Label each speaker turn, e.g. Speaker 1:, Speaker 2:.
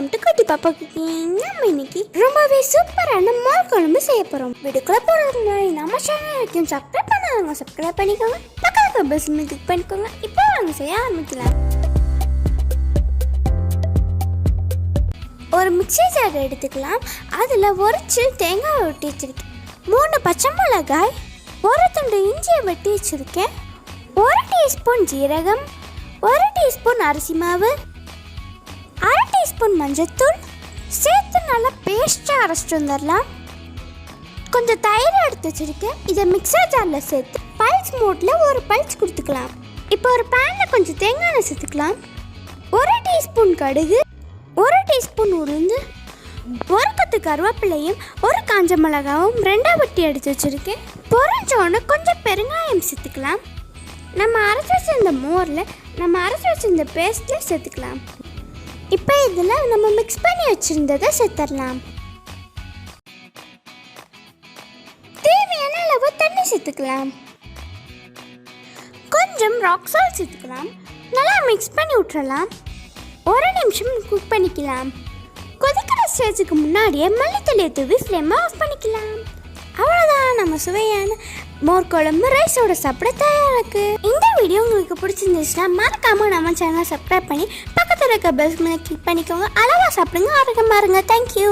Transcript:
Speaker 1: Welcome to குட்டி பாப்பா cooking. நம்ம இன்னைக்கு ரொம்பவே சூப்பரான மோர் குழம்பு செய்ய போறோம். வீடியோக்குள்ள போறதுக்கு முன்னாடி நம்ம சேனலுக்கு சப்ஸ்கிரைப் பண்ணாதவங்க சப்ஸ்கிரைப் பண்ணிக்கோங்க, பக்கத்துல பெல் கிளிக் பண்ணிக்கோங்க. இப்போ வாங்க செய்ய ஆரம்பிக்கலாம். ஒரு மிக்ஸி ஜார் எடுத்துக்கலாம். அதில் ஒரு சில் தேங்காய் வெட்டி வச்சிருக்கேன், 3 பச்சை மிளகாய், ஒரு துண்டு இஞ்சியை வெட்டி வச்சிருக்கேன், 1 டீஸ்பூன் ஜீரகம், 1 டீஸ்பூன் அரிசி மாவு, 1/2 டீஸ்பூன் மஞ்சத்தூள் சேர்த்து நல்லா பேஸ்ட்டாக அரைச்சிட்டு வந்துடலாம். கொஞ்சம் தயிர் எடுத்து வச்சுருக்கேன், இதை மிக்சர் ஜாரில் சேர்த்து பல்ஸ் மோட்டில் ஒரு பல்ஸ் கொடுத்துக்கலாம். இப்போ ஒரு பேனில் கொஞ்சம் தேங்காய் எண்ணெய் சேர்த்துக்கலாம். 1 டீஸ்பூன் கடுகு, 1 டீஸ்பூன் உளுந்து, 1 கொத்து கருவேப்பிலையும் 1 காஞ்ச மிளகாவும் 2 வெட்டி எடுத்து வச்சுருக்கேன். பொரிஞ்சோன்னு கொஞ்சம் பெருங்காயம் சேர்த்துக்கலாம். நம்ம அரைச்சி வச்சிருந்த மோரில் நம்ம அரைச்சி வச்சிருந்த பேஸ்ட்டில் சேர்த்துக்கலாம். இப்போ இதில் நம்ம மிக்ஸ் பண்ணி வச்சுருந்ததை சேர்த்துடலாம். தேவையான அளவு தண்ணி சேர்த்துக்கலாம். கொஞ்சம் ராக் சால்ட் சேர்த்துக்கலாம். நல்லா மிக்ஸ் பண்ணி விட்டுறலாம். 1 நிமிஷம் குக் பண்ணிக்கலாம். கொதிக்கிற ஸ்டேஜுக்கு முன்னாடியே மல்லித்தலையை தூவி ஃப்ளேமை ஆஃப் பண்ணிக்கலாம். அவ்வளோதான், நம்ம சுவையான மோர் குழம்பு ரைஸோட சாப்பிட தயாராக இருக்கு. இந்த வீடியோ உங்களுக்கு பிடிச்சிருந்துச்சுன்னா மறக்காம நம்ம சேனலை சப்ஸ்கிரைப் பண்ணி பக்கத்தில் இருக்க பெல் கிளிக் பண்ணிக்கோங்க. அளவாக சாப்பிடுங்க, ஆரோக்கியமாக இருங்க. தேங்க்யூ.